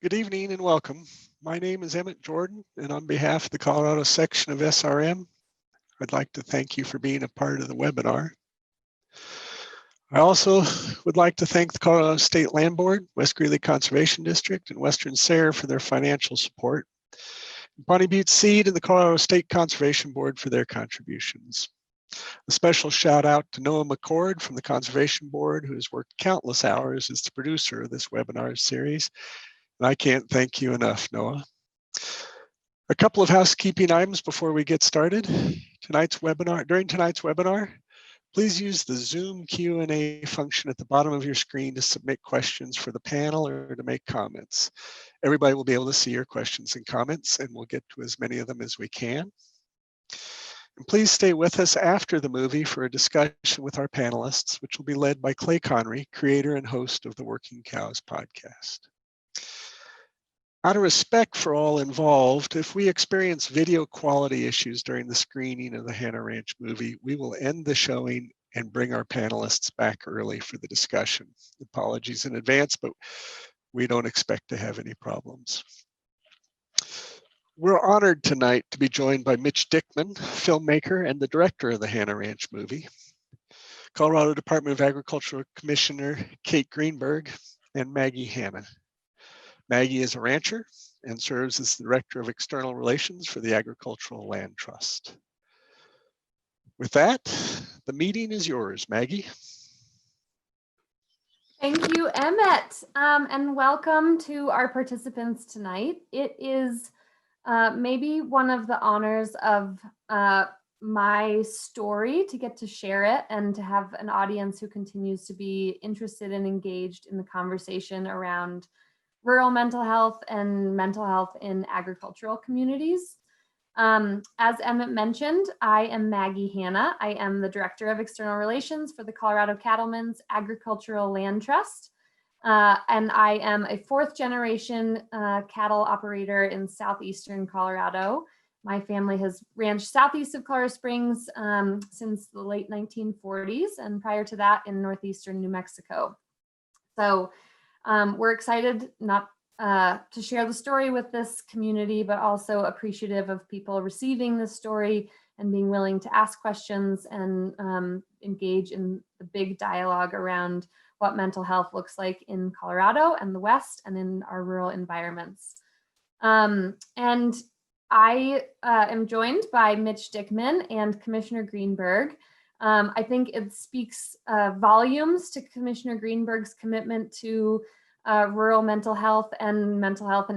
Good evening and welcome. My name is Emmett Jordan, and on behalf of the Colorado section of SRM, I'd like to thank you for being a part of the webinar. I also would like to thank the Colorado State Land Board, West Greeley Conservation District, and Western SARE for their financial support, and Bonnie Butte Seed and the Colorado State Conservation Board for their contributions. A special shout out to Noah McCord from the Conservation Board, who has worked countless hours as the producer of this webinar series. And I can't thank you enough, Noah. A couple of housekeeping items before we get started. During tonight's webinar, please use the Zoom Q&A function at the bottom of your screen to submit questions for the panel or to make comments. Everybody will be able to see your questions and comments, and we'll get to as many of them as we can. And please stay with us after the movie for a discussion with our panelists, which will be led by Clay Conry, creator and host of the Working Cows podcast. Out of respect for all involved, if we experience video quality issues during the screening of the Hannah Ranch movie, we will end the showing and bring our panelists back early for the discussion. Apologies in advance, but we don't expect to have any problems. We're honored tonight to be joined by Mitch Dickman, filmmaker and the director of the Hannah Ranch movie, Colorado Department of Agriculture Commissioner Kate Greenberg, and Maggie Hanna. Maggie is a rancher and serves as the Director of External Relations for the Agricultural Land Trust. With that, the meeting is yours, Maggie. Thank you, Emmett, and welcome to our participants tonight. It is maybe one of the honors of my story to get to share it and to have an audience who continues to be interested and engaged in the conversation around rural mental health and mental health in agricultural communities. As Emmett mentioned, I am Maggie Hanna. I am the Director of External Relations for the Colorado Cattlemen's Agricultural Land Trust. And I am a fourth generation cattle operator in southeastern Colorado. My family has ranched southeast of Colorado Springs since the late 1940s, and prior to that in northeastern New Mexico. So we're excited not to share the story with this community, but also appreciative of people receiving this story and being willing to ask questions and engage in the big dialogue around what mental health looks like in Colorado and the West and in our rural environments. And I am joined by Mitch Dickman and Commissioner Greenberg. I think it speaks volumes to Commissioner Greenberg's commitment to rural mental health and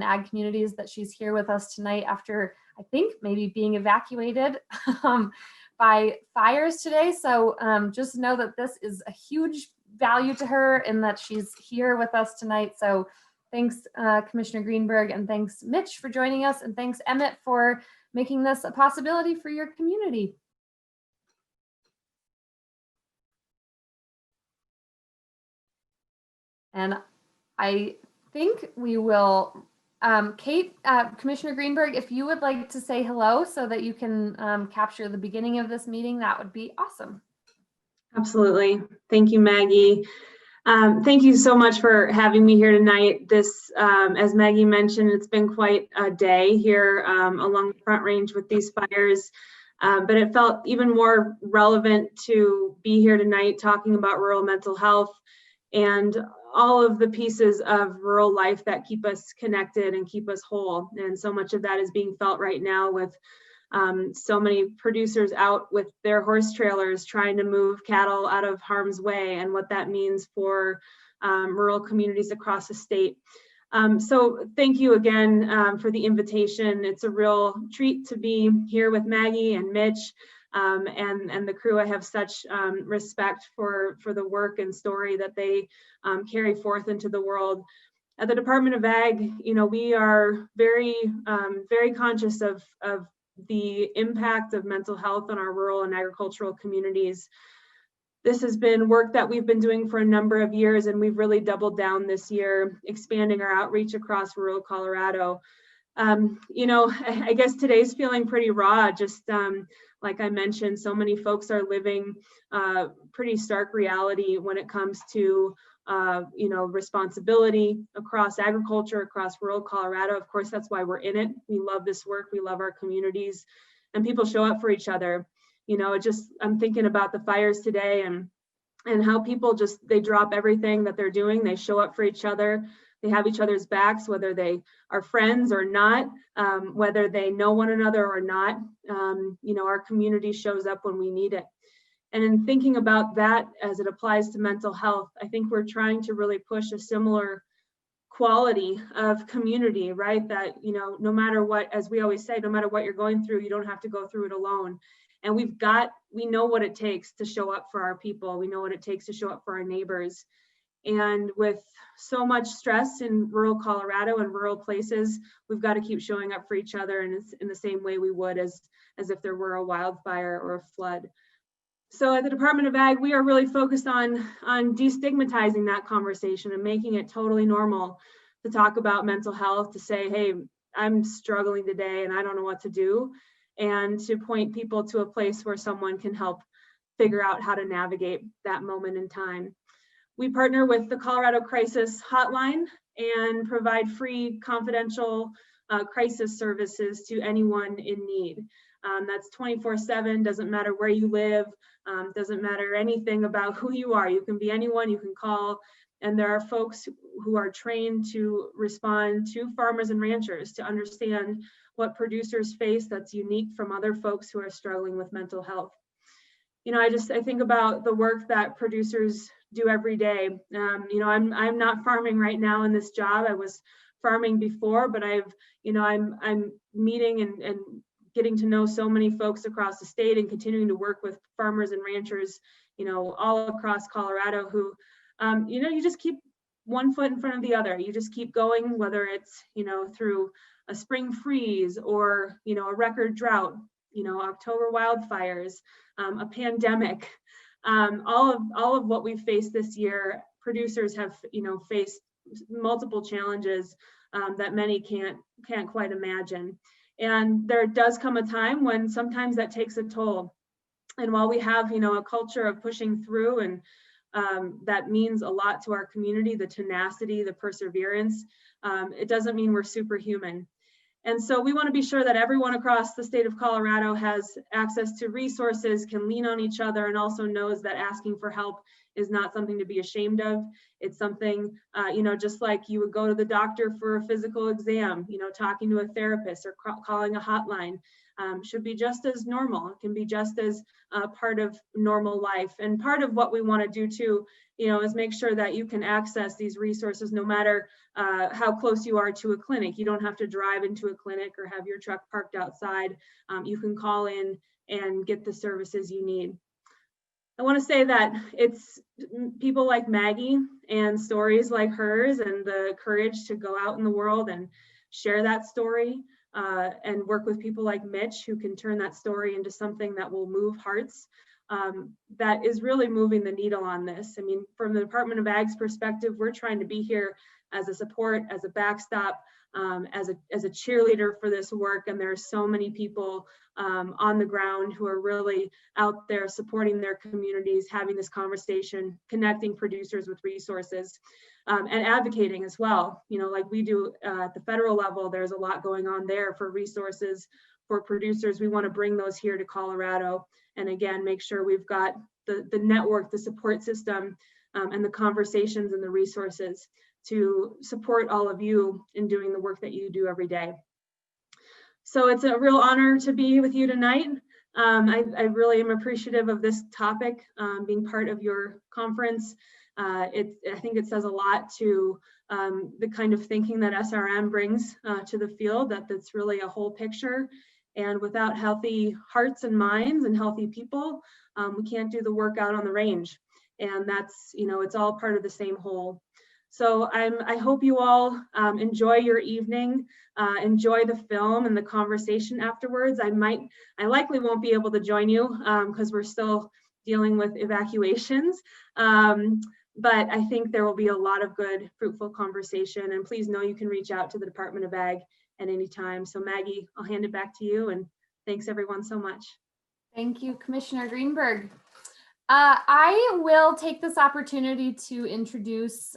ag communities that she's here with us tonight after, I think, maybe being evacuated by fires today. So just know that this is a huge value to her and that she's here with us tonight. So thanks, Commissioner Greenberg, and thanks, Mitch, for joining us, and thanks, Emmett, for making this a possibility for your community. And I think we will, Kate, Commissioner Greenberg, if you would like to say hello so that you can capture the beginning of this meeting, that would be awesome. Absolutely. Thank you, Maggie. Thank you so much for having me here tonight. This, as Maggie mentioned, it's been quite a day here along the Front Range with these fires, but it felt even more relevant to be here tonight talking about rural mental health and all of the pieces of rural life that keep us connected and keep us whole. And so much of that is being felt right now with so many producers out with their horse trailers trying to move cattle out of harm's way, and what that means for rural communities across the state. So thank you again for the invitation. It's a real treat to be here with Maggie and Mitch and the crew. I have such respect for the work and story that they carry forth into the world. At the Department of Ag, we are very conscious of the impact of mental health on our rural and agricultural communities. This has been work that we've been doing for a number of years, and we've really doubled down this year, expanding our outreach across rural Colorado. I guess today's feeling pretty raw. Just like I mentioned, so many folks are living pretty stark reality when it comes to you know, responsibility across agriculture, across rural Colorado. Of course, that's why we're in it. We love this work. We love our communities, and people show up for each other. You know, I'm thinking about the fires today and how people they drop everything that they're doing. They show up for each other. They have each other's backs, whether they are friends or not, whether they know one another or not. You know, our community shows up when we need it. And in thinking about that as it applies to mental health, I think we're trying to really push a similar quality of community, right? That, you know, no matter what, as we always say, no matter what you're going through, you don't have to go through it alone. And we know what it takes to show up for our people. We know what it takes to show up for our neighbors. And with so much stress in rural Colorado and rural places, we've got to keep showing up for each other in the same way we would as if there were a wildfire or a flood. So at the Department of Ag, we are really focused on destigmatizing that conversation and making it totally normal to talk about mental health, to say, hey, I'm struggling today and I don't know what to do, and to point people to a place where someone can help figure out how to navigate that moment in time. We partner with the Colorado Crisis Hotline and provide free confidential crisis services to anyone in need. That's 24/7, doesn't matter where you live, doesn't matter anything about who you are. You can be anyone, you can call, and there are folks who are trained to respond to farmers and ranchers to understand what producers face that's unique from other folks who are struggling with mental health. You know, I think about the work that producers do every day. You know, I'm not farming right now in this job. I was farming before, but I'm meeting and getting to know so many folks across the state and continuing to work with farmers and ranchers, you know, all across Colorado who, you know, you just keep one foot in front of the other. You just keep going, whether it's, you know, through a spring freeze or, you know, a record drought, you know, October wildfires, a pandemic, all of what we've faced this year. Producers have, you know, faced multiple challenges that many can't quite imagine. And there does come a time when sometimes that takes a toll. And while we have, you know, a culture of pushing through, and that means a lot to our community, the tenacity, the perseverance, it doesn't mean we're superhuman. And so we want to be sure that everyone across the state of Colorado has access to resources, can lean on each other, and also knows that asking for help is not something to be ashamed of. It's something, you know, just like you would go to the doctor for a physical exam, you know, talking to a therapist or calling a hotline should be just as normal. It can be just as part of normal life. And part of what we want to do too, you know, is make sure that you can access these resources no matter how close you are to a clinic. You don't have to drive into a clinic or have your truck parked outside. You can call in and get the services you need. I want to say that it's people like Maggie and stories like hers and the courage to go out in the world and share that story and work with people like Mitch who can turn that story into something that will move hearts. That is really moving the needle on this. I mean, from the Department of Ag's perspective, we're trying to be here as a support, as a backstop, as a cheerleader for this work. And there are so many people on the ground who are really out there supporting their communities, having this conversation, connecting producers with resources, and advocating as well. You know, like we do at the federal level, there's a lot going on there for resources for producers. We want to bring those here to Colorado. And again, make sure we've got the network, the support system, and the conversations and the resources to support all of you in doing the work that you do every day. So it's a real honor to be with you tonight. I really am appreciative of this topic, being part of your conference. I think it says a lot to the kind of thinking that SRM brings to the field, that's really a whole picture. And without healthy hearts and minds and healthy people, we can't do the work out on the range. And that's, you know, it's all part of the same whole. So I hope you all enjoy your evening, enjoy the film and the conversation afterwards. I likely won't be able to join you because we're still dealing with evacuations. But I think there will be a lot of good, fruitful conversation. And please know you can reach out to the Department of Ag at any time. So Maggie, I'll hand it back to you, and thanks everyone so much. Thank you, Commissioner Greenberg. I will take this opportunity to introduce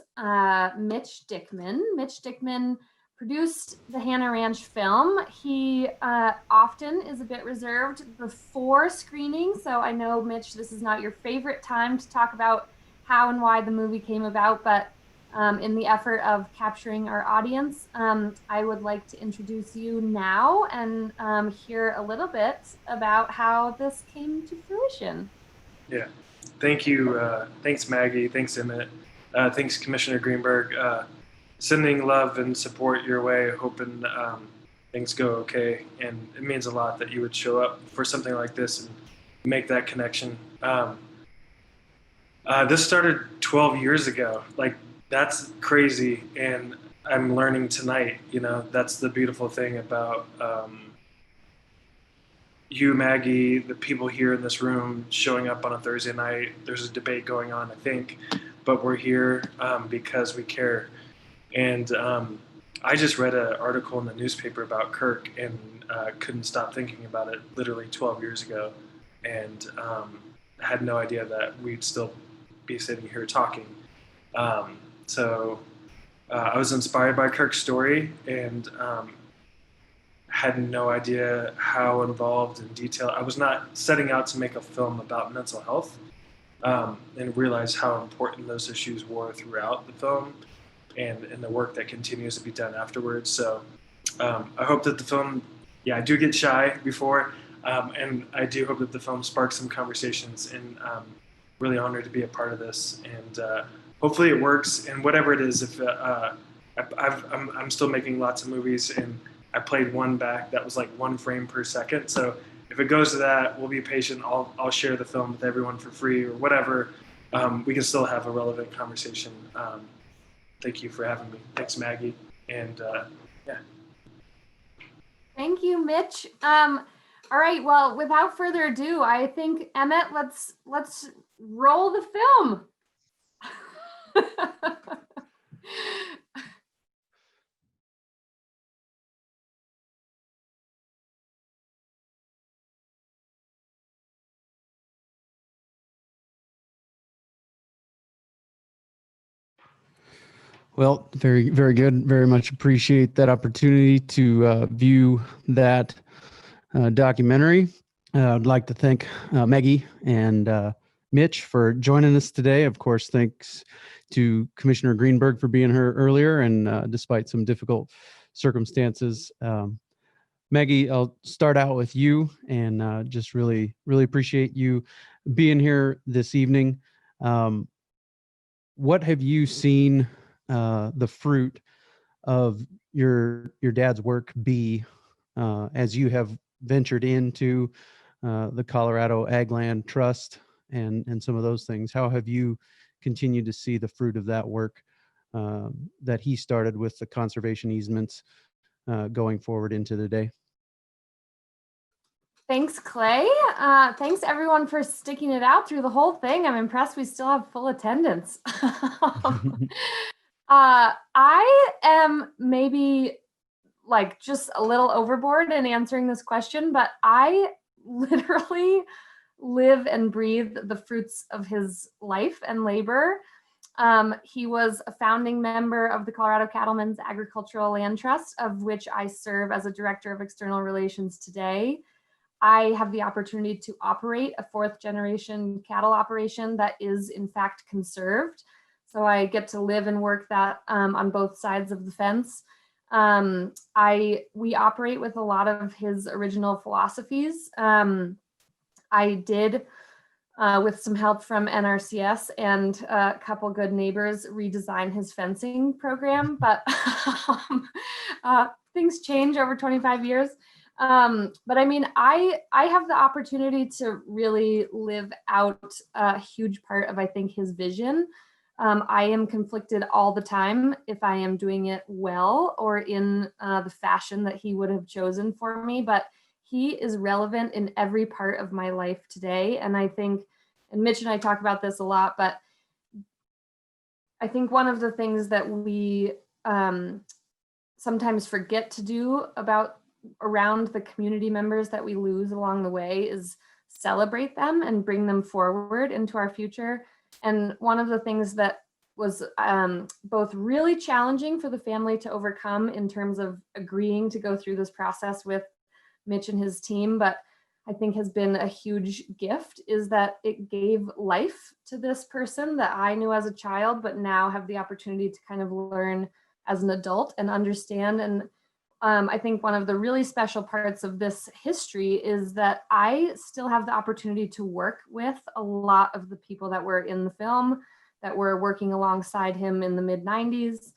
Mitch Dickman. Mitch Dickman produced the Hannah Ranch film. He often is a bit reserved before screening, so I know, Mitch, this is not your favorite time to talk about how and why the movie came about, but in the effort of capturing our audience, I would like to introduce you now and hear a little bit about how this came to fruition. Yeah, thank you. Thanks, Maggie. Thanks, Emmett. Thanks, Commissioner Greenberg. Sending love and support your way, hoping things go okay. And it means a lot that you would show up for something like this and make that connection. This started 12 years ago. Like, that's crazy. And I'm learning tonight, that's the beautiful thing about you, Maggie, the people here in this room showing up on a Thursday night. There's a debate going on, I think, but we're here because we care. And I just read an article in the newspaper about Kirk and couldn't stop thinking about it literally 12 years ago, and had no idea that we'd still be sitting here talking. So I was inspired by Kirk's story and had no idea how involved in detail. I was not setting out to make a film about mental health, and realized how important those issues were throughout the film and the work that continues to be done afterwards. So I hope that the film, I do get shy before, and I do hope that the film sparks some conversations, and really honored to be a part of this. And hopefully it works, and whatever it is, if I'm still making lots of movies, and I played one back that was like 1 frame per second. So if it goes to that, we'll be patient. I'll share the film with everyone for free or whatever. We can still have a relevant conversation. Thank you for having me. Thanks, Maggie. And yeah. Thank you, Mitch. All right. Well, without further ado, I think, Emmett, let's roll the film. Well, very, very good. Very much appreciate that opportunity to view that documentary. I'd like to thank Maggie and Mitch for joining us today. Of course, thanks to Commissioner Greenberg for being here earlier, and despite some difficult circumstances. Maggie, I'll start out with you, and just really, really appreciate you being here this evening. What have you seen the fruit of your dad's work be as you have ventured into the Colorado Ag Land Trust and some of those things? How have you continued to see the fruit of that work that he started with the conservation easements going forward into today? Thanks, Clay. Thanks, everyone, for sticking it out through the whole thing. I'm impressed we still have full attendance. I am maybe like just a little overboard in answering this question, but I literally live and breathe the fruits of his life and labor. He was a founding member of the Colorado Cattlemen's Agricultural Land Trust, of which I serve as a director of external relations today. I have the opportunity to operate a 4th generation cattle operation that is in fact conserved. So I get to live and work that on both sides of the fence. We operate with a lot of his original philosophies. I did, with some help from NRCS and a couple good neighbors, redesign his fencing program, but things change over 25 years. But I mean, I have the opportunity to really live out a huge part of, I think, his vision. I am conflicted all the time if I am doing it well or in the fashion that he would have chosen for me, but he is relevant in every part of my life today. And I think, and Mitch and I talk about this a lot, but I think one of the things that we sometimes forget to do around the community members that we lose along the way is celebrate them and bring them forward into our future. And one of the things that was both really challenging for the family to overcome in terms of agreeing to go through this process with Mitch and his team, but I think has been a huge gift, is that it gave life to this person that I knew as a child, but now have the opportunity to kind of learn as an adult and understand. And I think one of the really special parts of this history is that I still have the opportunity to work with a lot of the people that were in the film, that were working alongside him in the mid-90s.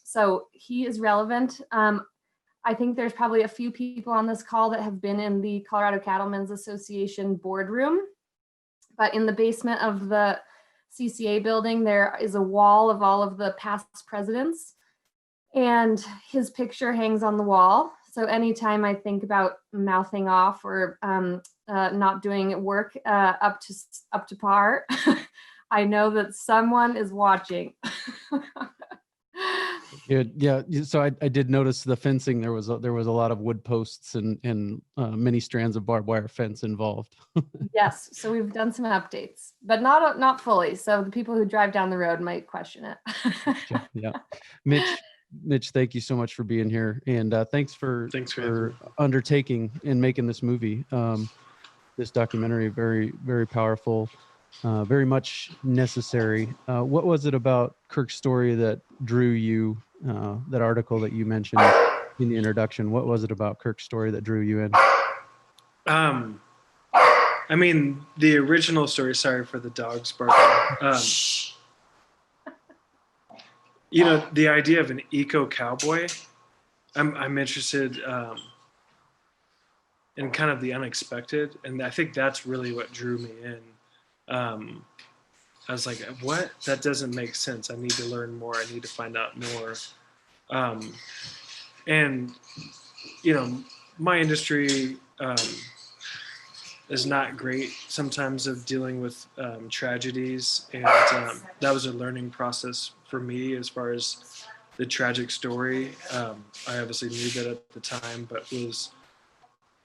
So he is relevant. I think there's probably a few people on this call that have been in the Colorado Cattlemen's Association boardroom, but in the basement of the CCA building, there is a wall of all of the past presidents, and his picture hangs on the wall. So anytime I think about mouthing off or not doing work up to par, I know that someone is watching. Good. Yeah. So I did notice the fencing. There was a lot of wood posts and many strands of barbed wire fence involved. Yes. So we've done some updates, but not fully. So the people who drive down the road might question it. Gotcha. Yeah. Mitch, thank you so much for being here, and thanks for undertaking and making this movie. This documentary, very, very powerful. Very much necessary. What was it about Kirk's story that drew you? That article that you mentioned in the introduction. What was it about Kirk's story that drew you in? I mean, the original story. Sorry for the dogs barking. You know, the idea of an eco cowboy. I'm interested in kind of the unexpected, and I think that's really what drew me in. I was like, what? That doesn't make sense. I need to learn more. I need to find out more. And, you know, my industry is not great sometimes of dealing with tragedies. And that was a learning process for me as far as the tragic story. I obviously knew that at the time, but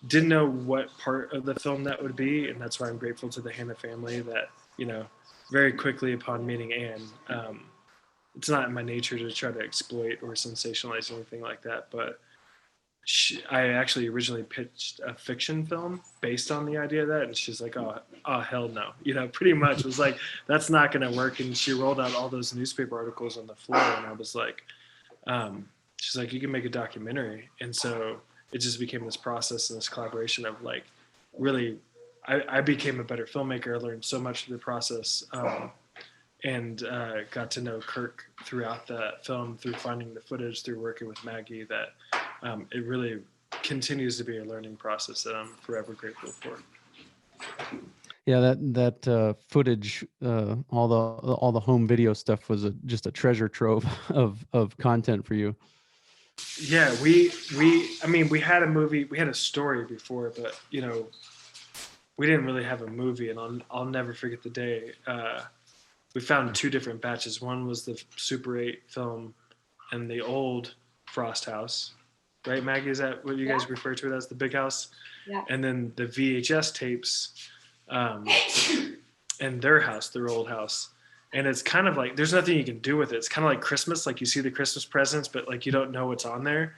didn't know what part of the film that would be. And that's why I'm grateful to the Hannah family that, you know, very quickly upon meeting Anne, it's not in my nature to try to exploit or sensationalize anything like that, but I actually originally pitched a fiction film based on the idea of that, and she's like, oh hell no, you know, pretty much was like, that's not going to work. And she rolled out all those newspaper articles on the floor, and I was like, she's like, you can make a documentary. And so it just became this process and this collaboration of like, really, I became a better filmmaker. I learned so much through the process, and got to know Kirk throughout the film, through finding the footage, through working with Maggie, that it really continues to be a learning process that I'm forever grateful for. Yeah, that footage, all the home video stuff was just a treasure trove of content for you. Yeah, I mean, we had a story before, but you know, we didn't really have a movie. And I'll never forget the day we found two different batches. One was the Super 8 film and the old Frost House, right, Maggie? Is that what you guys refer to it as, the big house? Yeah. And then the VHS tapes and their house, their old house. And it's kind of like, there's nothing you can do with it. It's kind of like Christmas, like you see the Christmas presents, but like you don't know what's on there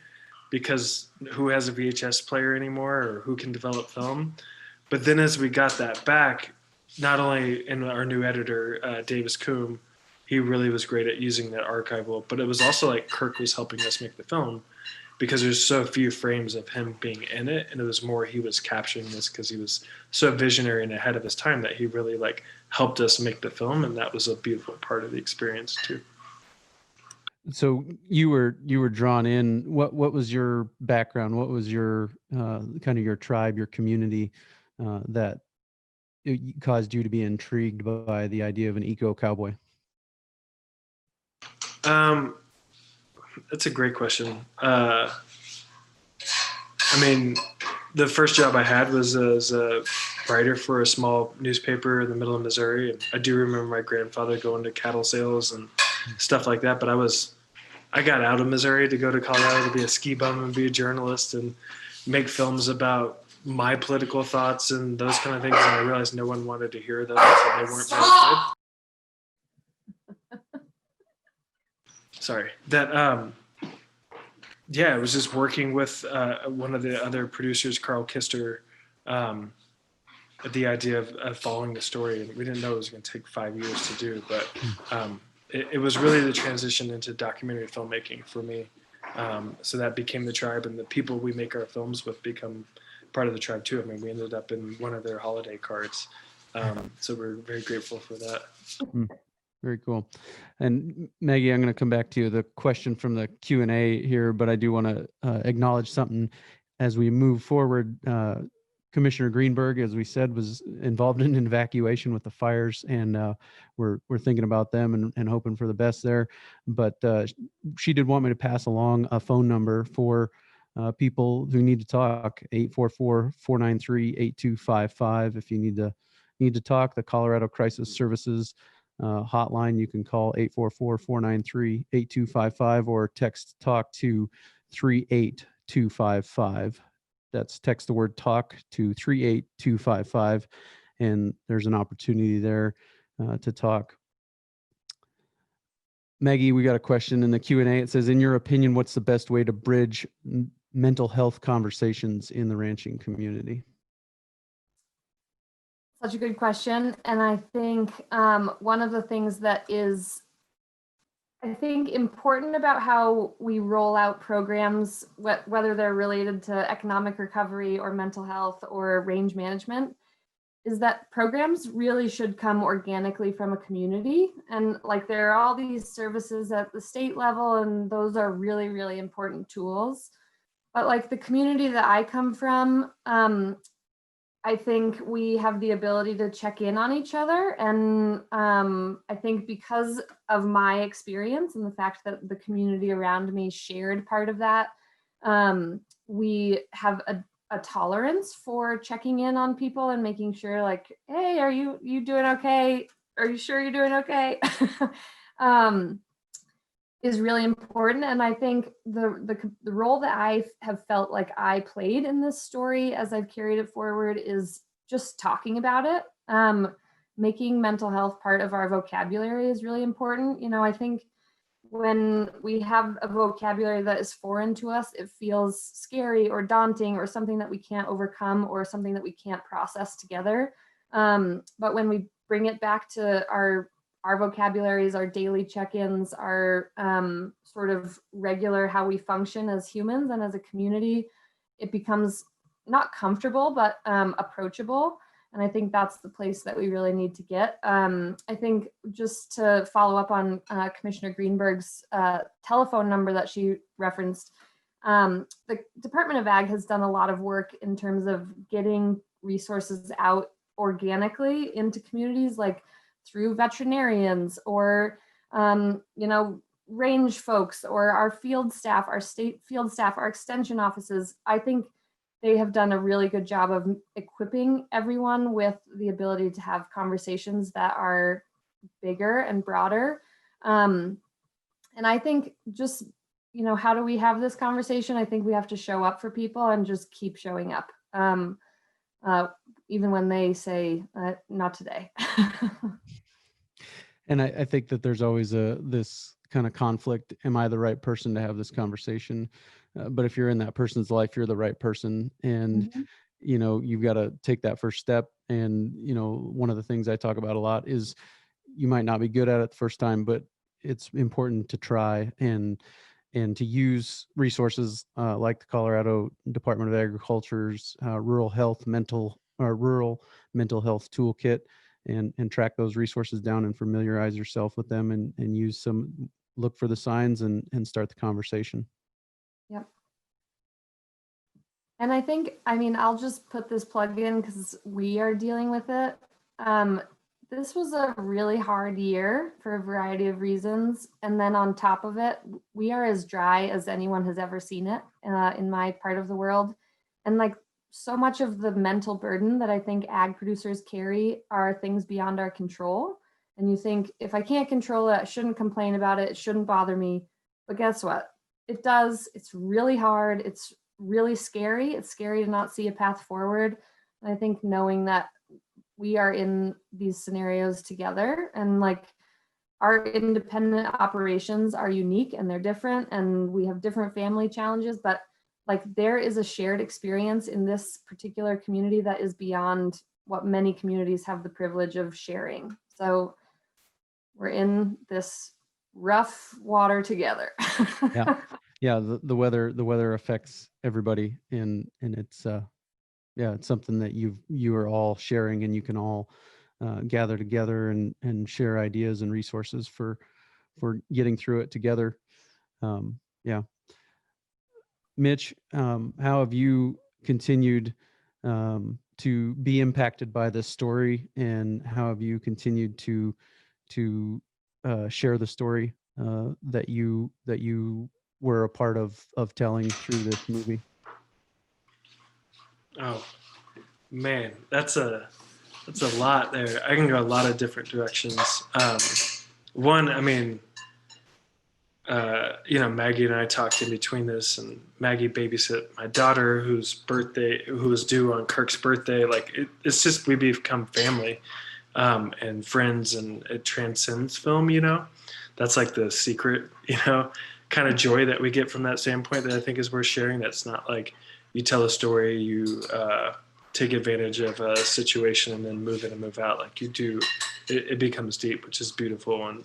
because who has a VHS player anymore or who can develop film? But then as we got that back, not only in our new editor, Davis Coombe, he really was great at using that archival, but it was also like Kirk was helping us make the film because there's so few frames of him being in it. And it was more, he was capturing this because he was so visionary and ahead of his time that he really like helped us make the film. And that was a beautiful part of the experience too. So you were drawn in. What was your background? What was your kind of your tribe, your community that it caused you to be intrigued by the idea of an eco cowboy? That's a great question. I mean, the first job I had was as a writer for a small newspaper in the middle of Missouri. And I do remember my grandfather going to cattle sales and stuff like that. But I got out of Missouri to go to Colorado to be a ski bum and be a journalist and make films about my political thoughts and those kind of things, and I realized no one wanted to hear those, so they weren't very good. Sorry. That yeah, it was just working with one of the other producers, Carl Kister, the idea of following the story, and we didn't know it was going to take 5 years to do, but it was really the transition into documentary filmmaking for me. So that became the tribe, and the people we make our films with become part of the tribe too. I mean, we ended up in one of their holiday cards. So we're very grateful for that. Very cool. And Maggie, I'm going to come back to you, the question from the Q&A here, but I do want to acknowledge something as we move forward. Commissioner Greenberg, as we said, was involved in an evacuation with the fires, and we're thinking about them and hoping for the best there. But she did want me to pass along a phone number for people who need to talk, 844-493-8255. If you need to talk, the Colorado Crisis Services hotline, you can call 844-493-8255 or text talk to 38255. That's text the word talk to 38255, and there's an opportunity there to talk. Maggie, we got a question in the Q&A. It says, in your opinion, what's the best way to bridge mental health conversations in the ranching community? Such a good question. And I think one of the things that is, I think, important about how we roll out programs, whether they're related to economic recovery or mental health or range management, is that programs really should come organically from a community. And like, there are all these services at the state level, and those are really, really important tools. But like the community that I come from, I think we have the ability to check in on each other. And I think because of my experience and the fact that the community around me shared part of that, we have a tolerance for checking in on people and making sure, like, hey, are you doing okay? Are you sure you're doing okay? Is really important. And I think the role that I have felt like I played in this story as I've carried it forward is just talking about it. Making mental health part of our vocabulary is really important. You know, I think when we have a vocabulary that is foreign to us, it feels scary or daunting or something that we can't overcome or something that we can't process together. But when we bring it back to our vocabularies, our daily check-ins, our sort of regular how we function as humans and as a community, it becomes not comfortable, but approachable. And I think that's the place that we really need to get. I think just to follow up on Commissioner Greenberg's telephone number that she referenced, the Department of Ag has done a lot of work in terms of getting resources out organically into communities, like through veterinarians or, range folks or our field staff, our state field staff, our extension offices. I think they have done a really good job of equipping everyone with the ability to have conversations that are bigger and broader. And I think just, how do we have this conversation? I think we have to show up for people and just keep showing up. Even when they say, not today. And I think that there's always this kind of conflict. Am I the right person to have this conversation? But if you're in that person's life, you're the right person. And, you've got to take that first step. And, one of the things I talk about a lot is you might not be good at it the first time, but it's important to try and to use resources like the Colorado Department of Agriculture's rural mental health toolkit, and track those resources down and familiarize yourself with them and look for the signs and start the conversation. Yep. And I think, I'll just put this plug in because we are dealing with it. This was a really hard year for a variety of reasons. And then on top of it, we are as dry as anyone has ever seen it in my part of the world. And like so much of the mental burden that I think ag producers carry are things beyond our control. And you think, if I can't control it, I shouldn't complain about it. It shouldn't bother me. But guess what? It does. It's really hard. It's really scary. It's scary to not see a path forward. And I think knowing that we are in these scenarios together, and like our independent operations are unique and they're different, and we have different family challenges, but like there is a shared experience in this particular community that is beyond what many communities have the privilege of sharing. So we're in this rough water together. Yeah. Yeah. The weather affects everybody, and it's yeah, it's something that you are all sharing, and you can all gather together and share ideas and resources for getting through it together. Yeah. Mitch, how have you continued to be impacted by this story, and how have you continued to share the story that you were a part of telling through this movie? Oh man, that's a lot there. I can go a lot of different directions. One, I mean, Maggie and I talked in between this, and Maggie babysit my daughter who was due on Kirk's birthday. Like it's just, we become family and friends, and it transcends film, that's like the secret, kind of joy that we get from that standpoint that I think is worth sharing. That's not like you tell a story, you take advantage of a situation and then move in and move out. Like you do, it becomes deep, which is beautiful. And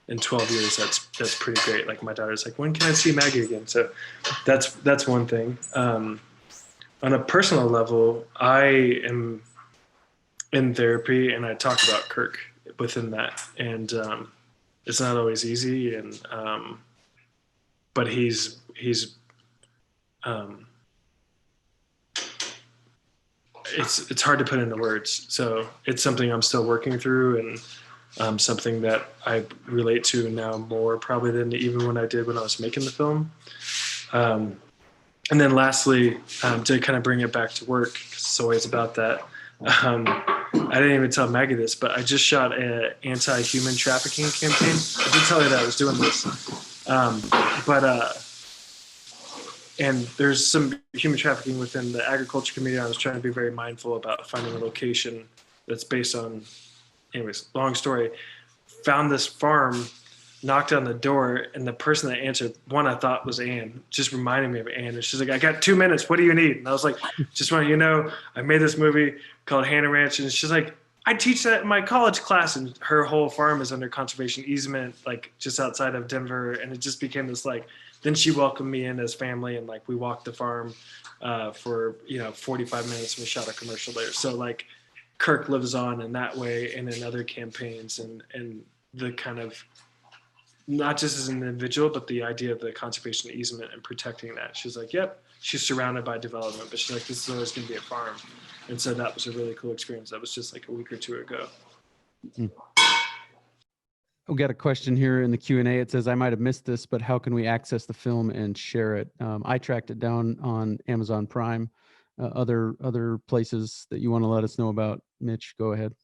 in 12 years, that's pretty great. Like my daughter's like, when can I see Maggie again? So that's one thing. On a personal level, I am in therapy, and I talk about Kirk within that. And it's not always easy, and but he's it's hard to put into words. So it's something I'm still working through, and something that I relate to now more probably than even when I did when I was making the film. And then lastly, to kind of bring it back to work, 'cause it's always about that. I didn't even tell Maggie this, but I just shot an anti-human trafficking campaign. I did tell her that I was doing this. And there's some human trafficking within the agriculture community. I was trying to be very mindful about finding a location that's based on, anyways, long story. Found this farm, knocked on the door, and the person that answered, one I thought was Anne, just reminded me of Anne. And she's like, I got 2 minutes. What do you need? And I was like, just want you to know, I made this movie called Hannah Ranch. And she's like, I teach that in my college class. And her whole farm is under conservation easement, like just outside of Denver. And it just became this like, then she welcomed me in as family, and like we walked the farm for 45 minutes, and we shot a commercial there. So like Kirk lives on in that way, and in other campaigns, and the kind of, not just as an individual, but the idea of the conservation easement and protecting that. She's like, yep, she's surrounded by development, but she's like, this is always going to be a farm. And so that was a really cool experience. That was just like a week or two ago. Mm. We got a question here in the Q&A. It says, I might have missed this, but how can we access the film and share it? I tracked it down on Amazon Prime. Other places that you want to let us know about, Mitch, go ahead.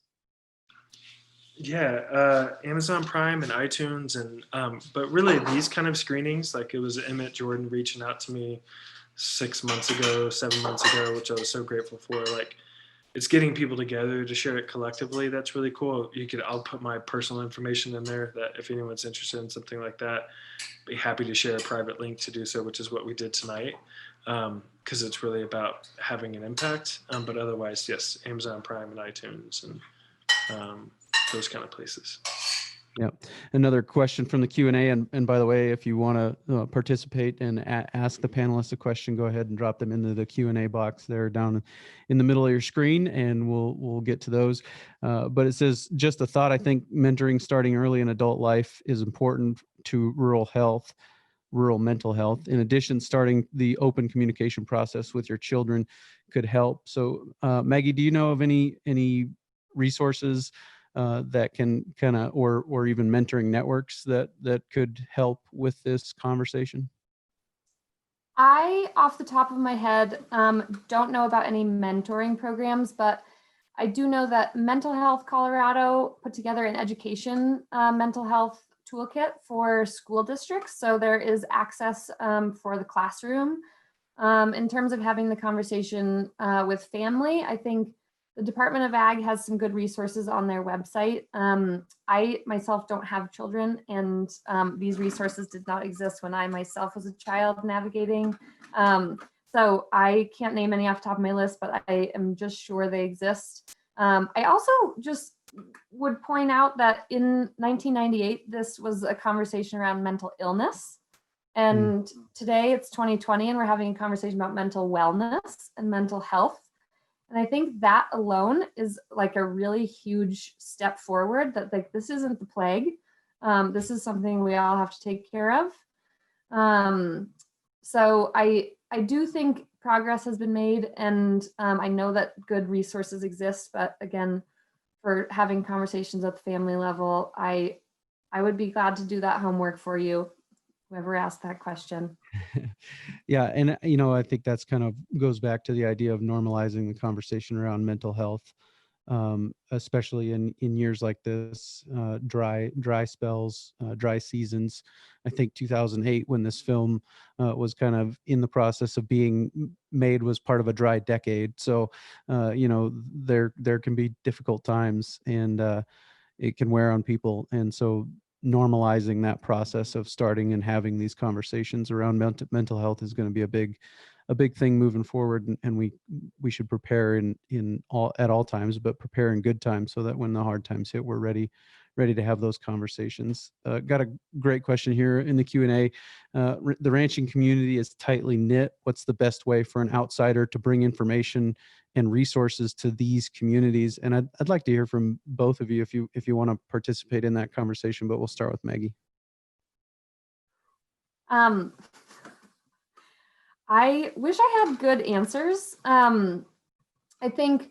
Yeah, Amazon Prime and iTunes, and but really these kind of screenings, like it was Emmett Jordan reaching out to me 7 months ago, which I was so grateful for. Like, it's getting people together to share it collectively. That's really cool. I'll put my personal information in there, that if anyone's interested in something like that, be happy to share a private link to do so, which is what we did tonight, because it's really about having an impact. But otherwise, yes, Amazon Prime and iTunes and those kind of places. Yeah. Another question from the Q&A. And by the way, if you want to participate and ask the panelists a question, go ahead and drop them into the Q&A box there down in the middle of your screen, and we'll get to those. But it says, just a thought, I think mentoring starting early in adult life is important to rural mental health. In addition, starting the open communication process with your children could help. So Maggie, do you know of any resources that can kind of, or even mentoring networks that could help with this conversation? I, off the top of my head, don't know about any mentoring programs, but I do know that Mental Health Colorado put together an education mental health toolkit for school districts. So there is access for the classroom In terms of having the conversation with family, I think the Department of Ag has some good resources on their website. I myself don't have children, and these resources did not exist when I myself was a child navigating. So I can't name any off the top of my list, but I am just sure they exist. I also just would point out that in 1998, this was a conversation around mental illness. And today it's 2020 and we're having a conversation about mental wellness and mental health. And I think that alone is like a really huge step forward, that like this isn't the plague. This is something we all have to take care of. So I do think progress has been made, and I know that good resources exist, but again, for having conversations at the family level, I would be glad to do that homework for you, whoever asked that question. Yeah, and you know, I think that's kind of goes back to the idea of normalizing the conversation around mental health, especially in years like this, dry spells, dry seasons. I think 2008, when this film was kind of in the process of being made, was part of a dry decade. So, you know, there can be difficult times, and it can wear on people, and so normalizing that process of starting and having these conversations around mental health is going to be a big thing moving forward, and we should prepare at all times, but prepare in good times so that when the hard times hit, we're ready to have those conversations. Got a great question here in the Q&A. The ranching community is tightly knit. What's the best way for an outsider to bring information and resources to these communities? And I'd like to hear from both of you if you want to participate in that conversation, but we'll start with Maggie. I wish I had good answers. I think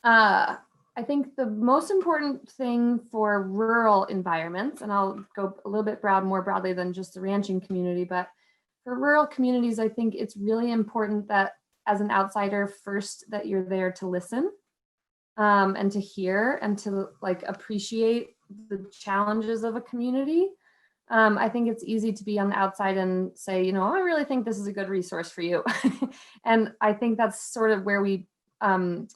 the most important thing for rural environments, and I'll go a little bit more broadly than just the ranching community, but for rural communities, I think it's really important that as an outsider, first, that you're there to listen and to hear and to like appreciate the challenges of a community. I think it's easy to be on the outside and say, you know, I really think this is a good resource for you. And I think that's sort of where we, and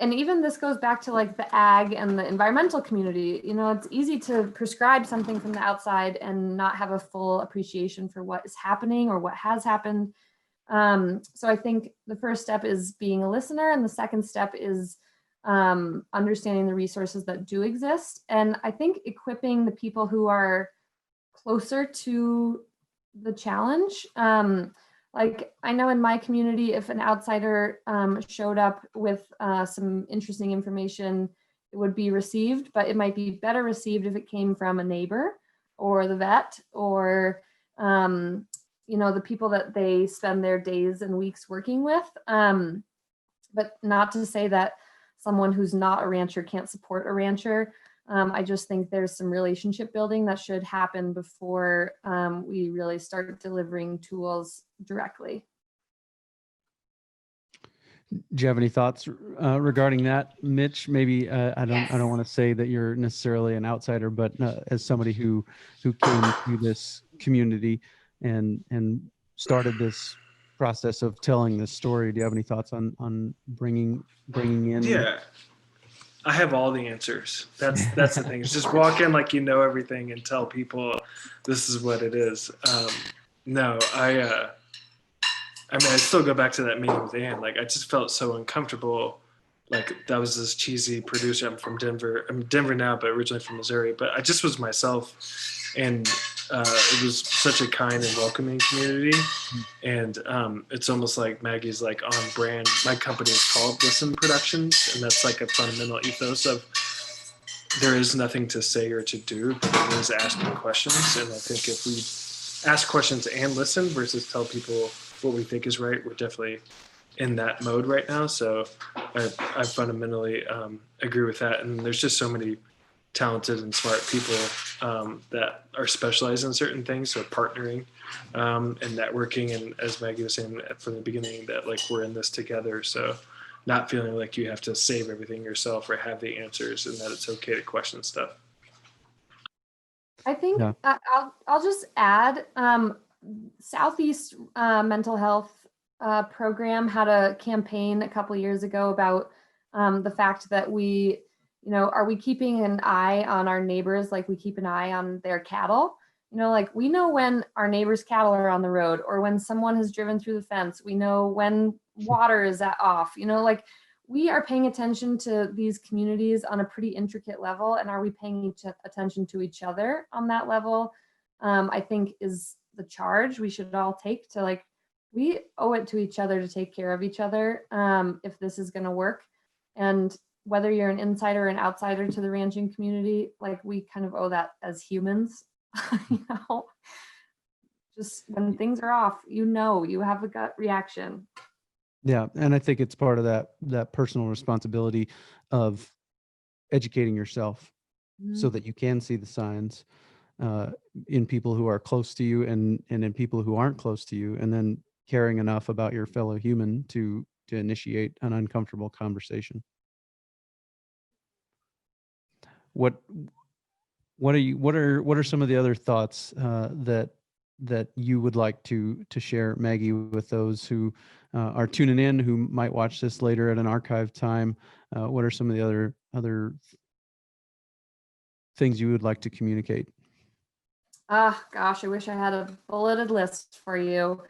even this goes back to like the ag and the environmental community. You know, it's easy to prescribe something from the outside and not have a full appreciation for what is happening or what has happened. So I think the first step is being a listener, and the second step is understanding the resources that do exist. And I think equipping the people who are closer to the challenge. Like I know in my community, if an outsider showed up with some interesting information, it would be received, but it might be better received if it came from a neighbor or the vet or you know, the people that they spend their days and weeks working with. But not to say that someone who's not a rancher can't support a rancher. I just think there's some relationship building that should happen before we really start delivering tools directly. Do you have any thoughts regarding that, Mitch? Maybe I don't want to say that you're necessarily an outsider, but as somebody who came to this community and started this process of telling this story, do you have any thoughts on bringing in? Yeah, I have all the answers. That's the thing. It's just walk in like you know everything and tell people this is what it is. No, I mean, I still go back to that meeting with Ann. Like, I just felt so uncomfortable. Like, that was this cheesy producer. I'm from Denver. I'm in Denver now, but originally from Missouri. But I just was myself. And it was such a kind and welcoming community. And it's almost like Maggie's like on brand. My company is called Listen Productions. And that's like a fundamental ethos of there is nothing to say or to do, but there is asking questions. And I think if we ask questions and listen versus tell people what we think is right, we're definitely in that mode right now. So I fundamentally agree with that. And there's just so many talented and smart people that are specialized in certain things. So partnering and networking. And as Maggie was saying from the beginning, that like we're in this together. So not feeling like you have to save everything yourself or have the answers, and that it's okay to question stuff. I think I'll just add Southeast Mental Health Program had a campaign a couple years ago about the fact that we, are we keeping an eye on our neighbors like we keep an eye on their cattle? Like we know when our neighbors' cattle are on the road or when someone has driven through the fence. We know when water is off, like we are paying attention to these communities on a pretty intricate level. And are we paying attention to each other on that level? I think is the charge we should all take to like, we owe it to each other to take care of each other if this is going to work. And whether you're an insider or an outsider to the ranching community, like we kind of owe that as humans. Just when things are off, you have a gut reaction. Yeah, and I think it's part of that personal responsibility of educating yourself so that you can see the signs in people who are close to you and in people who aren't close to you, and then caring enough about your fellow human to initiate an uncomfortable conversation. What are some of the other thoughts that you would like to share, Maggie, with those who are tuning in, who might watch this later at an archive time? What are some of the other things you would like to communicate? Gosh, I wish I had a bulleted list for you.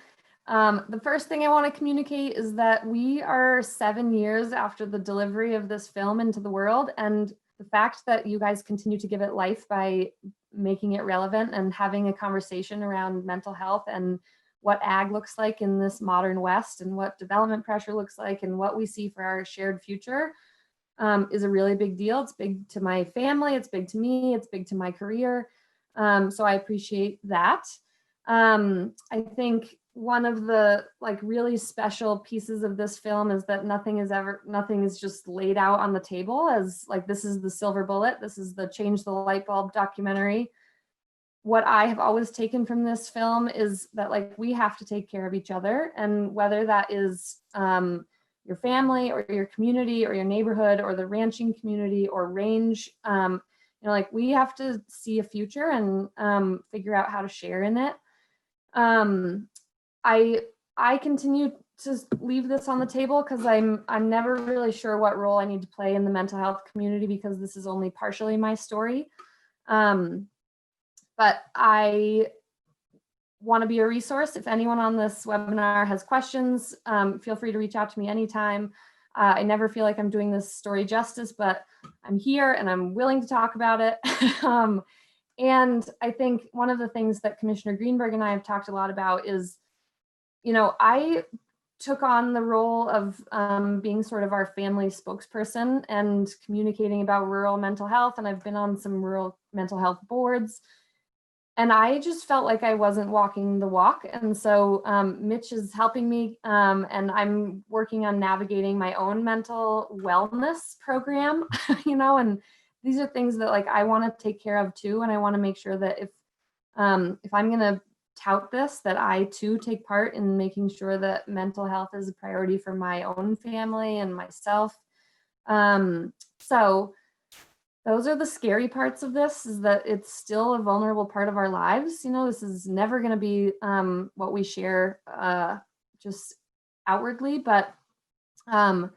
The first thing I want to communicate is that we are 7 years after the delivery of this film into the world, and the fact that you guys continue to give it life by making it relevant and having a conversation around mental health and what ag looks like in this modern West and what development pressure looks like and what we see for our shared future is a really big deal. It's big to my family. It's big to me. It's big to my career. So I appreciate that. I think one of the like really special pieces of this film is that nothing is just laid out on the table as like, this is the silver bullet. This is the change the light bulb documentary. What I have always taken from this film is that like, we have to take care of each other. And whether that is your family or your community or your neighborhood or the ranching community or range, like we have to see a future and figure out how to share in it. I continue to leave this on the table because I'm never really sure what role I need to play in the mental health community because this is only partially my story. But I want to be a resource. If anyone on this webinar has questions, feel free to reach out to me anytime. I never feel like I'm doing this story justice, but I'm here and I'm willing to talk about it. And I think one of the things that Commissioner Greenberg and I have talked a lot about is, I took on the role of being sort of our family spokesperson and communicating about rural mental health. And I've been on some rural mental health boards. And I just felt like I wasn't walking the walk. And so Mitch is helping me and I'm working on navigating my own mental wellness program, and these are things that like I want to take care of too. And I want to make sure that if I'm going to tout this, that I too take part in making sure that mental health is a priority for my own family and myself. So those are the scary parts of this, is that it's still a vulnerable part of our lives. This is never going to be what we share just outwardly, but I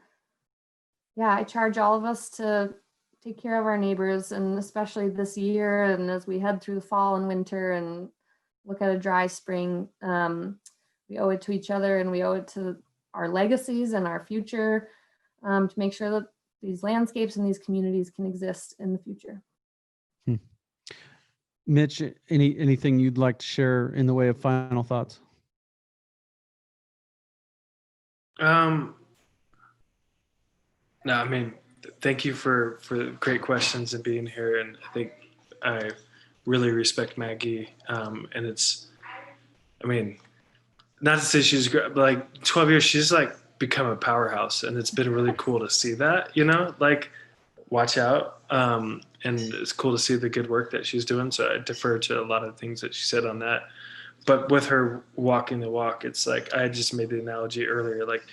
charge all of us to take care of our neighbors, and especially this year and as we head through the fall and winter and look at a dry spring, we owe it to each other and we owe it to our legacies and our future to make sure that these landscapes and these communities can exist in the future. Mitch, anything you'd like to share in the way of final thoughts? No, I mean, thank you for great questions and being here. And I think I really respect Maggie. And it's, I mean, not to say she's great, but like 12 years, she's like become a powerhouse, and it's been really cool to see that, like watch out. And it's cool to see the good work that she's doing. So I defer to a lot of things that she said on that. But with her walking the walk, it's like, I just made the analogy earlier, like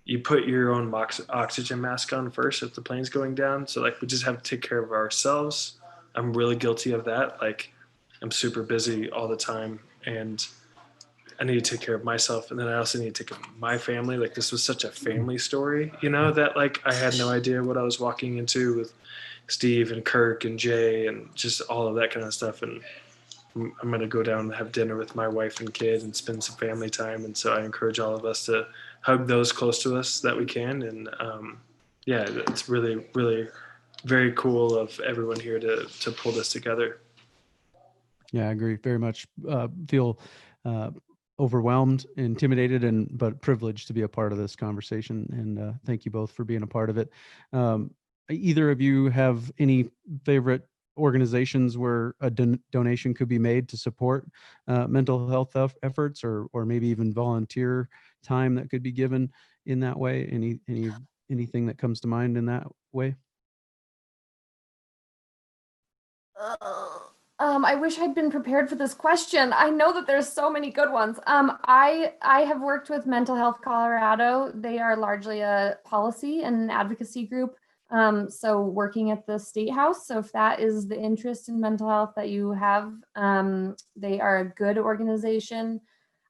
you put your own oxygen mask on first if the plane's going down. So like, we just have to take care of ourselves. I'm really guilty of that. Like I'm super busy all the time. And I need to take care of myself, and then I also need to take care of my family. Like, this was such a family story, you know, that like I had no idea what I was walking into with Steve and Kirk and Jay and just all of that kind of stuff. And I'm going to go down and have dinner with my wife and kid and spend some family time. And so I encourage all of us to hug those close to us that we can. And yeah, it's really, really very cool of everyone here to pull this together. Yeah, I agree very much. Feel overwhelmed, intimidated, but privileged to be a part of this conversation. And thank you both for being a part of it. Either of you have any favorite organizations where a donation could be made to support mental health efforts, or maybe even volunteer time that could be given in that way? Anything that comes to mind in that way? I wish I'd been prepared for this question. I know that there's so many good ones. I have worked with Mental Health Colorado. They are largely a policy and advocacy group. So working at the State House. So if that is the interest in mental health that you have, they are a good organization.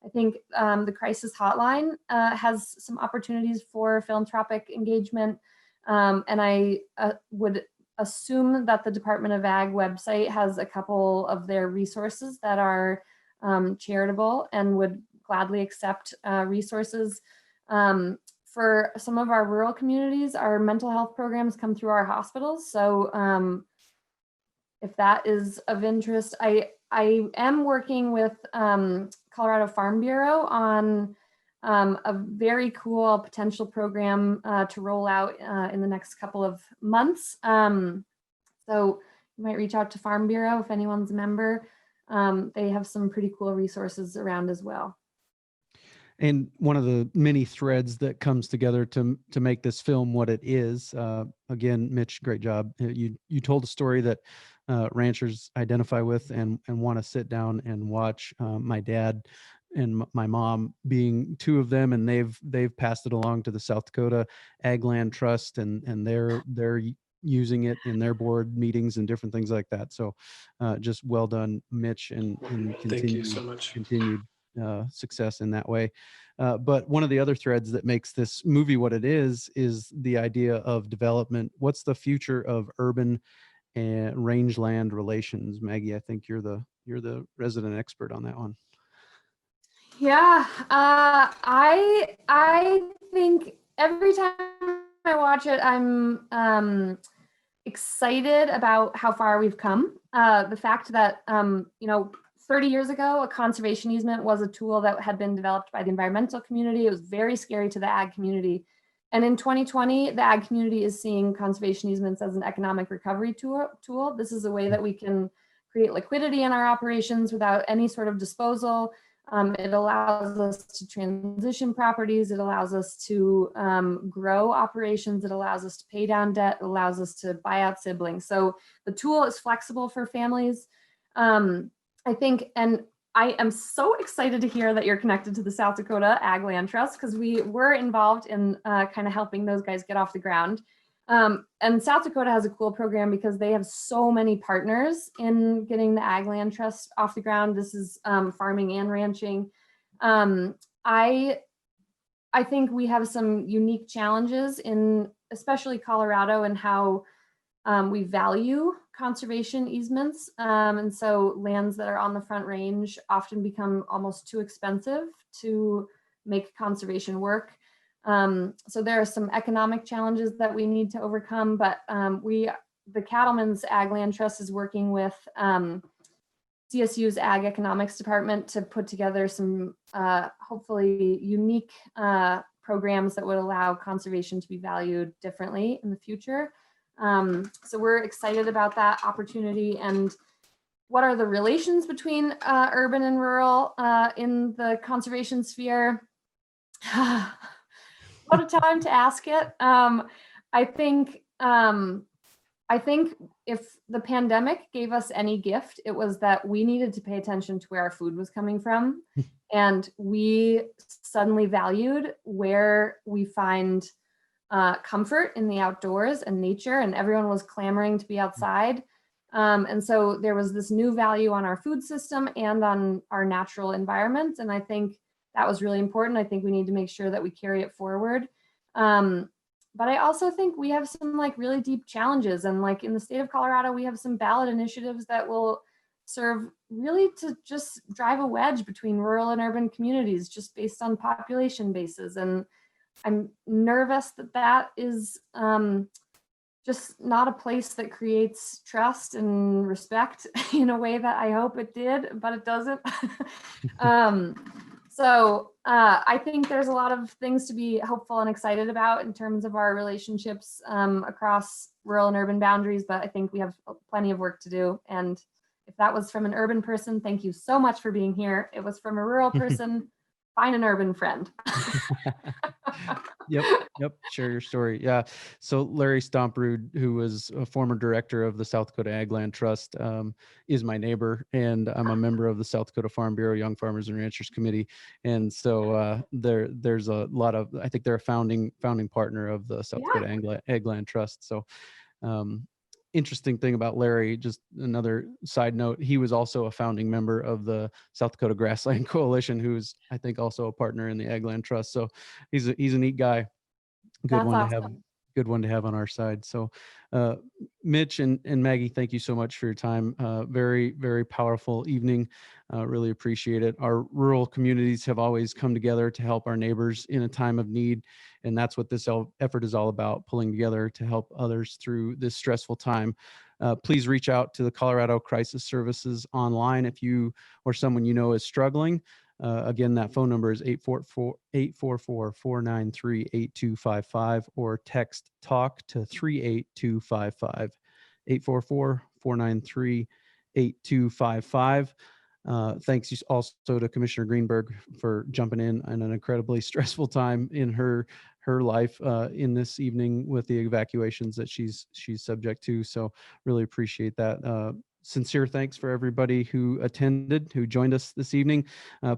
I think the Crisis Hotline has some opportunities for philanthropic engagement. And I would assume that the Department of Ag website has a couple of their resources that are charitable and would gladly accept resources. For some of our rural communities, our mental health programs come through our hospitals. So if that is of interest, I am working with Colorado Farm Bureau on a very cool potential program to roll out in the next couple of months. So you might reach out to Farm Bureau if anyone's a member. They have some pretty cool resources around as well. And one of the many threads that comes together to make this film what it is, again, Mitch, great job. You told a story that ranchers identify with and want to sit down and watch. My dad and my mom being two of them, and they've passed it along to the South Dakota Ag Land Trust, and they're using it in their board meetings and different things like that. So just well done, Mitch, and Thank you so much. Continued success in that way. But one of the other threads that makes this movie what it is the idea of development. What's the future of urban and rangeland relations? Maggie, I think you're the resident expert on that one. Yeah, I think every time I watch it, I'm excited about how far we've come. The fact that 30 years ago, a conservation easement was a tool that had been developed by the environmental community. It was very scary to the ag community. And in 2020, the ag community is seeing conservation easements as an economic recovery tool. This is a way that we can create liquidity in our operations without any sort of disposal. It allows us to transition properties. It allows us to grow operations. It allows us to pay down debt. It allows us to buy out siblings. So the tool is flexible for families. I think, and I am so excited to hear that you're connected to the South Dakota Ag Land Trust, because we were involved in kind of helping those guys get off the ground. And South Dakota has a cool program because they have so many partners in getting the Ag Land Trust off the ground. This is farming and ranching. I think we have some unique challenges in especially Colorado and how we value conservation easements. And so lands that are on the Front Range often become almost too expensive to make conservation work. So there are some economic challenges that we need to overcome, but the Cattlemen's Ag Land Trust is working with CSU's Ag Economics Department to put together some hopefully unique programs that would allow conservation to be valued differently in the future. So we're excited about that opportunity. And what are the relations between urban and rural in the conservation sphere? What a time to ask it. I think if the pandemic gave us any gift, it was that we needed to pay attention to where our food was coming from. And we suddenly valued where we find comfort in the outdoors and nature, and everyone was clamoring to be outside. And so there was this new value on our food system and on our natural environment. And I think that was really important. I think we need to make sure that we carry it forward. But I also think we have some like really deep challenges, and like in the state of Colorado, we have some ballot initiatives that will serve really to just drive a wedge between rural and urban communities just based on population bases. And I'm nervous that that is just not a place that creates trust and respect in a way that I hope it did, but it doesn't. So I think there's a lot of things to be hopeful and excited about in terms of our relationships across rural and urban boundaries, but I think we have plenty of work to do. And if that was from an urban person, thank you so much for being here. It was from a rural person, find an urban friend. Yep. Share your story. Yeah. So Larry Stomprud, who was a former director of the South Dakota Ag Land Trust, is my neighbor, and I'm a member of the South Dakota Farm Bureau Young Farmers and Ranchers Committee. And so there's a lot of, I think they're a founding partner of the South Dakota Ag Land Trust. So interesting thing about Larry, just another side note, he was also a founding member of the South Dakota Grassland Coalition, who's I think also a partner in the Ag Land Trust. So he's a neat guy. Good one to have. Good one to have on our side. So Mitch and Maggie, thank you so much for your time. Very, very powerful evening. Really appreciate it. Our rural communities have always come together to help our neighbors in a time of need. And that's what this effort is all about, pulling together to help others through this stressful time. Please reach out to the Colorado Crisis Services online if you or someone you know is struggling. Again, that phone number is 844-493-8255 or text TALK to 38255, 844-493-8255. Thanks also to Commissioner Greenberg for jumping in an incredibly stressful time in her life in this evening with the evacuations that she's subject to. So really appreciate that. Sincere thanks for everybody who attended, who joined us this evening.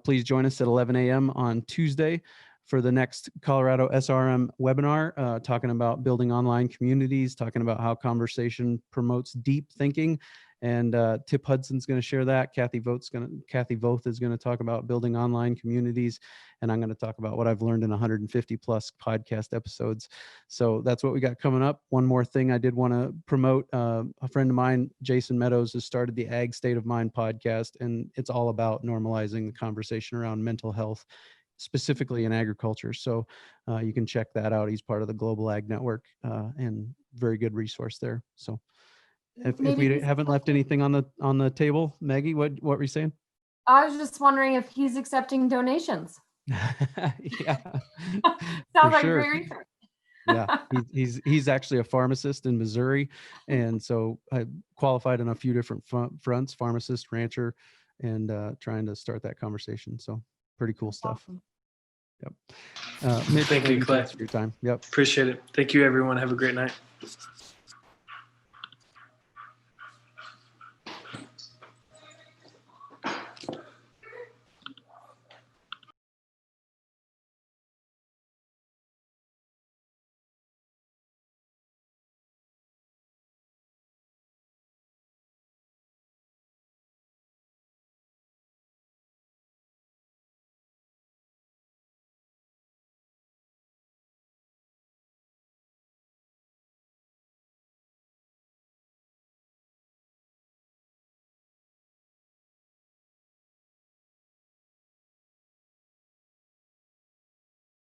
Please join us at 11 a.m. on Tuesday for the next Colorado SRM webinar, talking about building online communities, talking about how conversation promotes deep thinking. And Tip Hudson's going to share that. Kathy Voth is going to talk about building online communities. And I'm going to talk about what I've learned in 150 plus podcast episodes. So that's what we got coming up. One more thing I did want to promote. A friend of mine, Jason Meadows, has started the Ag State of Mind podcast. And it's all about normalizing the conversation around mental health, specifically in agriculture. So you can check that out. He's part of the Global Ag Network and very good resource there. So if we haven't left anything on the table, Maggie, what were you saying? I was just wondering if he's accepting donations. Yeah. Sounds like great research. Yeah, he's actually a pharmacist in Missouri, and so I qualified on a few different fronts: pharmacist, rancher, and trying to start that conversation. So pretty cool stuff. Awesome. Yep. Mitch, Thank you, Clay, for your time. Yep. Appreciate it. Thank you, everyone. Have a great night.